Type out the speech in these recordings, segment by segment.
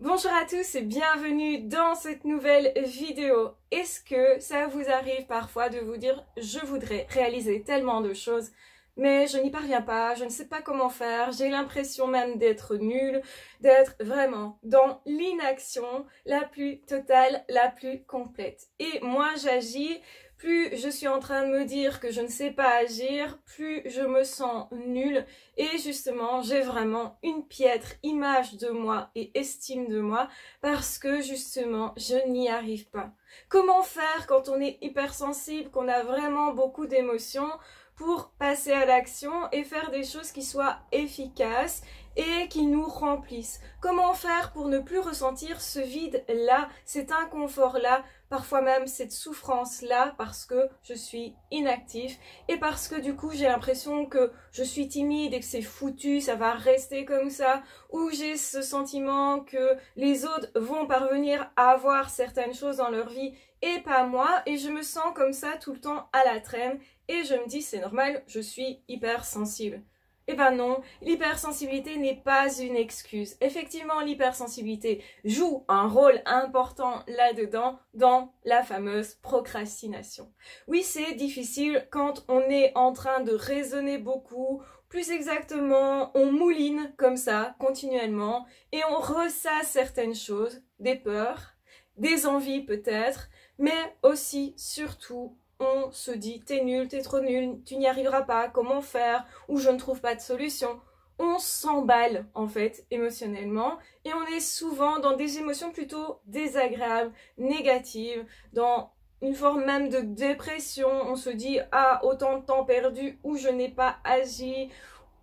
Bonjour à tous et bienvenue dans cette nouvelle vidéo. Est-ce que ça vous arrive parfois de vous dire « je voudrais réaliser tellement de choses, mais je n'y parviens pas, je ne sais pas comment faire, j'ai l'impression même d'être nulle, d'être vraiment dans l'inaction la plus totale, la plus complète. » Et moi j'agis. Plus je suis en train de me dire que je ne sais pas agir, plus je me sens nulle et justement j'ai vraiment une piètre image de moi et estime de moi parce que justement je n'y arrive pas. Comment faire quand on est hypersensible, qu'on a vraiment beaucoup d'émotions pour passer à l'action et faire des choses qui soient efficaces et qui nous remplissent? Comment faire pour ne plus ressentir ce vide-là, cet inconfort-là, parfois même cette souffrance-là parce que je suis inactif et parce que du coup j'ai l'impression que je suis timide et que c'est foutu, ça va rester comme ça, ou j'ai ce sentiment que les autres vont parvenir à avoir certaines choses dans leur vie et pas moi, et je me sens comme ça tout le temps à la traîne et je me dis c'est normal, je suis hypersensible. Eh ben non, l'hypersensibilité n'est pas une excuse. Effectivement, l'hypersensibilité joue un rôle important là-dedans dans la fameuse procrastination. Oui, c'est difficile quand on est en train de raisonner beaucoup, plus exactement, on mouline comme ça continuellement et on ressasse certaines choses, des peurs, des envies peut-être, mais aussi, surtout, on se dit t'es nul, t'es trop nul, tu n'y arriveras pas, comment faire, ou je ne trouve pas de solution. On s'emballe en fait émotionnellement et on est souvent dans des émotions plutôt désagréables, négatives, dans une forme même de dépression. On se dit ah autant de temps perdu ou je n'ai pas agi.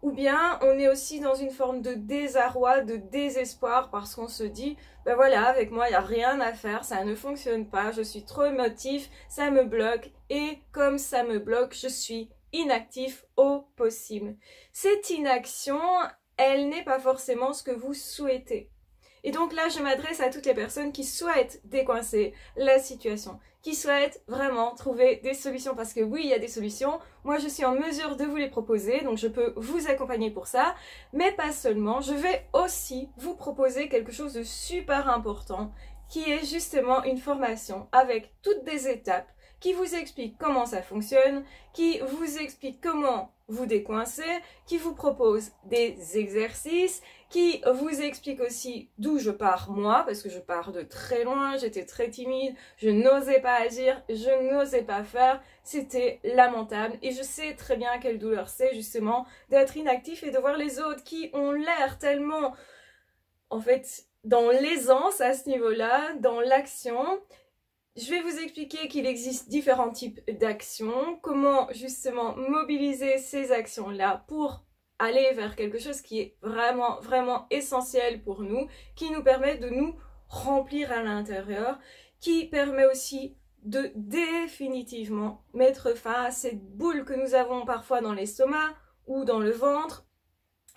Ou bien on est aussi dans une forme de désarroi, de désespoir parce qu'on se dit ben voilà, avec moi il n'y a rien à faire, ça ne fonctionne pas, je suis trop émotif, ça me bloque et comme ça me bloque, je suis inactif au possible. Cette inaction, elle n'est pas forcément ce que vous souhaitez. Et donc là, je m'adresse à toutes les personnes qui souhaitent décoincer la situation, qui souhaitent vraiment trouver des solutions, parce que oui, il y a des solutions, moi je suis en mesure de vous les proposer, donc je peux vous accompagner pour ça, mais pas seulement, je vais aussi vous proposer quelque chose de super important, qui est justement une formation avec toutes des étapes, qui vous explique comment ça fonctionne, qui vous explique comment vous décoincer, qui vous propose des exercices, qui vous explique aussi d'où je pars moi, parce que je pars de très loin, j'étais très timide, je n'osais pas agir, je n'osais pas faire, c'était lamentable et je sais très bien quelle douleur c'est justement d'être inactif et de voir les autres qui ont l'air tellement, en fait, dans l'aisance à ce niveau-là, dans l'action. Je vais vous expliquer qu'il existe différents types d'actions, comment justement mobiliser ces actions-là pour aller vers quelque chose qui est vraiment, vraiment essentiel pour nous, qui nous permet de nous remplir à l'intérieur, qui permet aussi de définitivement mettre fin à cette boule que nous avons parfois dans l'estomac ou dans le ventre,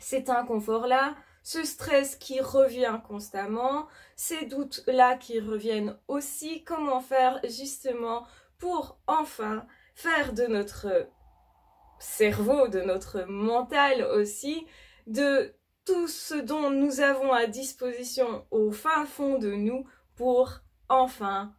cet inconfort-là, ce stress qui revient constamment, ces doutes-là qui reviennent aussi, comment faire justement pour enfin faire de notre cerveau, de notre mental aussi, de tout ce dont nous avons à disposition au fin fond de nous pour enfin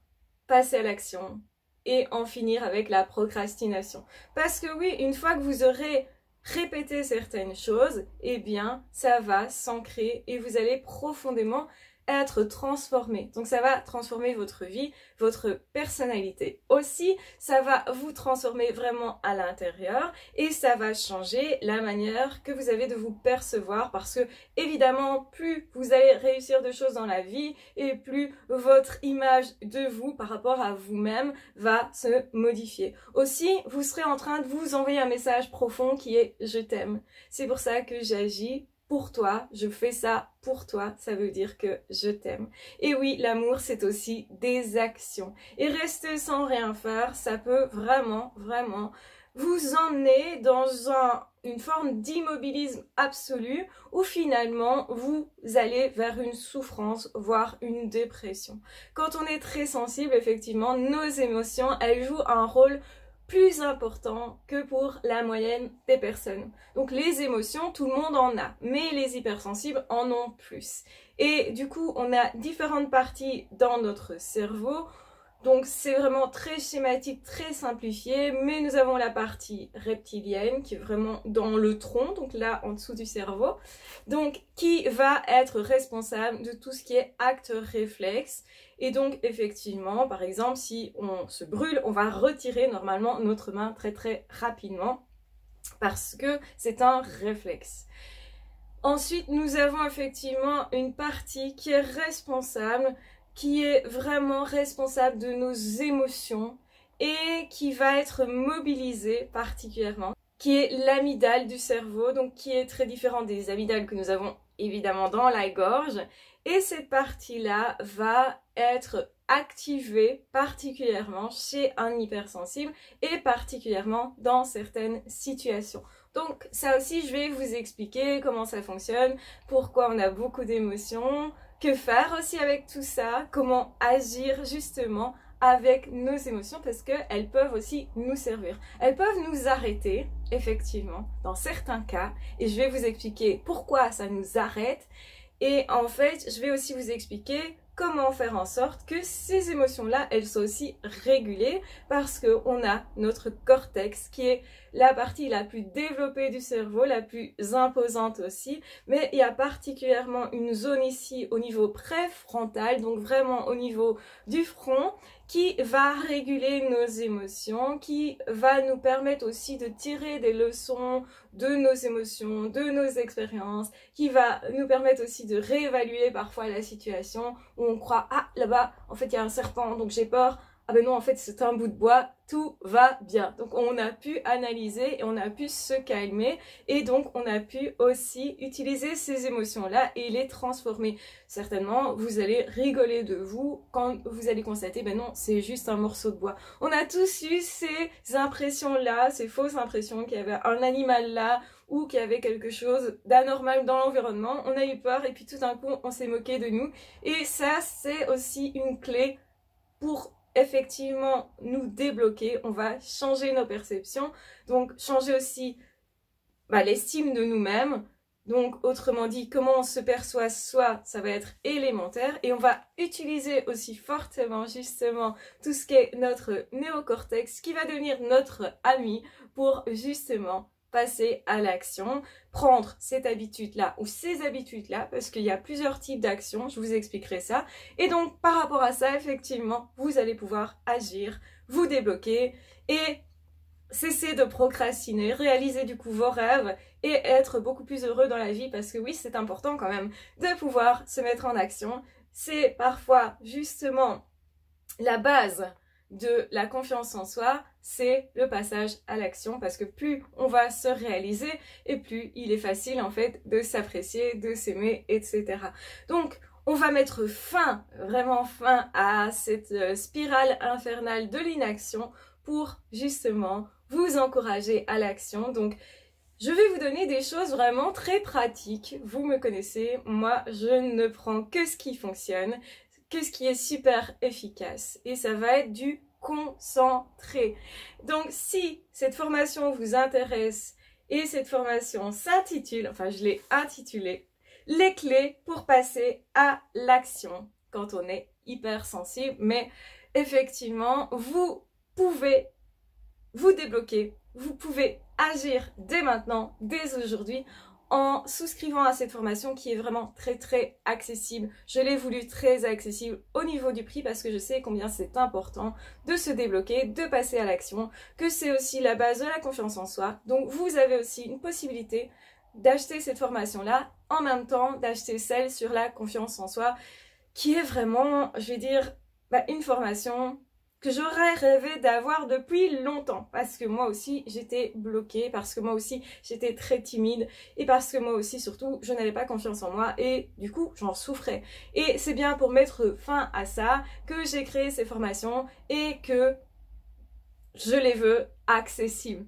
passer à l'action et en finir avec la procrastination. Parce que oui, une fois que vous aurez répéter certaines choses, eh bien, ça va s'ancrer et vous allez profondément être transformé. Donc ça va transformer votre vie, votre personnalité aussi, ça va vous transformer vraiment à l'intérieur et ça va changer la manière que vous avez de vous percevoir parce que évidemment plus vous allez réussir de choses dans la vie et plus votre image de vous par rapport à vous-même va se modifier. Aussi, vous serez en train de vous envoyer un message profond qui est « je t'aime ». C'est pour ça que j'agis pour toi, je fais ça pour toi, ça veut dire que je t'aime. Et oui, l'amour c'est aussi des actions. Et rester sans rien faire, ça peut vraiment, vraiment vous emmener dans une forme d'immobilisme absolu où finalement vous allez vers une souffrance, voire une dépression. Quand on est très sensible, effectivement, nos émotions, elles jouent un rôle plus important que pour la moyenne des personnes. Donc les émotions, tout le monde en a, mais les hypersensibles en ont plus. Et du coup, on a différentes parties dans notre cerveau. Donc c'est vraiment très schématique, très simplifié, mais nous avons la partie reptilienne qui est vraiment dans le tronc, donc là en dessous du cerveau, donc qui va être responsable de tout ce qui est acte réflexe. Et donc effectivement, par exemple, si on se brûle, on va retirer normalement notre main très très rapidement parce que c'est un réflexe. Ensuite, nous avons effectivement une partie qui est responsable, qui est vraiment responsable de nos émotions et qui va être mobilisée particulièrement, qui est l'amygdale du cerveau, donc qui est très différent des amygdales que nous avons évidemment dans la gorge. Et cette partie-là va être activée particulièrement chez un hypersensible et particulièrement dans certaines situations. Donc ça aussi, je vais vous expliquer comment ça fonctionne, pourquoi on a beaucoup d'émotions, que faire aussi avec tout ça, comment agir justement avec nos émotions parce qu'elles peuvent aussi nous servir. Elles peuvent nous arrêter, effectivement, dans certains cas, et je vais vous expliquer pourquoi ça nous arrête. Et en fait, je vais aussi vous expliquer comment faire en sorte que ces émotions-là, elles soient aussi régulées parce qu'on a notre cortex qui est la partie la plus développée du cerveau, la plus imposante aussi, mais il y a particulièrement une zone ici au niveau préfrontal, donc vraiment au niveau du front, qui va réguler nos émotions, qui va nous permettre aussi de tirer des leçons de nos émotions, de nos expériences, qui va nous permettre aussi de réévaluer parfois la situation où on croit « Ah, là-bas, en fait, il y a un serpent, donc j'ai peur. Ah ben non, en fait, c'est un bout de bois, tout va bien. » Donc, on a pu analyser et on a pu se calmer et donc, on a pu aussi utiliser ces émotions-là et les transformer. Certainement, vous allez rigoler de vous quand vous allez constater « Ben non, c'est juste un morceau de bois. » On a tous eu ces impressions-là, ces fausses impressions qu'il y avait un animal là ou qu'il y avait quelque chose d'anormal dans l'environnement. On a eu peur et puis tout d'un coup, on s'est moqué de nous. Et ça, c'est aussi une clé pour effectivement nous débloquer. On va changer nos perceptions, donc changer aussi l'estime de nous-mêmes. Donc autrement dit, comment on se perçoit soi, ça va être élémentaire et on va utiliser aussi fortement justement tout ce qui est notre néocortex qui va devenir notre ami pour justement passer à l'action, prendre cette habitude-là ou ces habitudes-là, parce qu'il y a plusieurs types d'actions, je vous expliquerai ça. Et donc, par rapport à ça, effectivement, vous allez pouvoir agir, vous débloquer et cesser de procrastiner, réaliser du coup vos rêves et être beaucoup plus heureux dans la vie, parce que oui, c'est important quand même de pouvoir se mettre en action. C'est parfois justement la base de la confiance en soi, c'est le passage à l'action parce que plus on va se réaliser et plus il est facile en fait de s'apprécier, de s'aimer, etc. Donc on va mettre fin, vraiment fin à cette spirale infernale de l'inaction pour justement vous encourager à l'action. Donc je vais vous donner des choses vraiment très pratiques. Vous me connaissez, moi je ne prends que ce qui fonctionne, que ce qui est super efficace et ça va être du concentré. Donc si cette formation vous intéresse et cette formation s'intitule, enfin je l'ai intitulée, les clés pour passer à l'action quand on est hypersensible, mais effectivement vous pouvez vous débloquer, vous pouvez agir dès maintenant, dès aujourd'hui, en souscrivant à cette formation qui est vraiment très très accessible. Je l'ai voulu très accessible au niveau du prix parce que je sais combien c'est important de se débloquer, de passer à l'action, que c'est aussi la base de la confiance en soi. Donc vous avez aussi une possibilité d'acheter cette formation-là en même temps d'acheter celle sur la confiance en soi qui est vraiment, je vais dire, une formation que j'aurais rêvé d'avoir depuis longtemps parce que moi aussi j'étais bloquée, parce que moi aussi j'étais très timide et parce que moi aussi surtout je n'avais pas confiance en moi et du coup j'en souffrais. Et c'est bien pour mettre fin à ça que j'ai créé ces formations et que je les veux accessibles.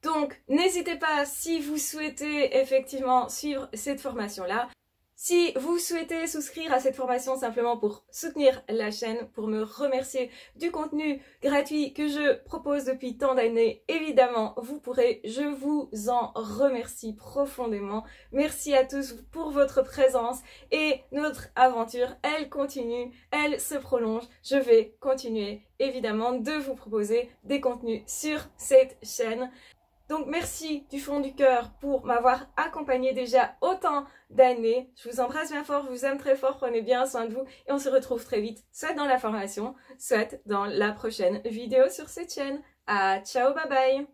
Donc n'hésitez pas si vous souhaitez effectivement suivre cette formation-là. Si vous souhaitez souscrire à cette formation simplement pour soutenir la chaîne, pour me remercier du contenu gratuit que je propose depuis tant d'années, évidemment, vous pourrez. Je vous en remercie profondément. Merci à tous pour votre présence et notre aventure, elle continue, elle se prolonge. Je vais continuer, évidemment, de vous proposer des contenus sur cette chaîne. Donc merci du fond du cœur pour m'avoir accompagné déjà autant d'années. Je vous embrasse bien fort, je vous aime très fort, prenez bien soin de vous et on se retrouve très vite, soit dans la formation, soit dans la prochaine vidéo sur cette chaîne. Ciao, bye bye!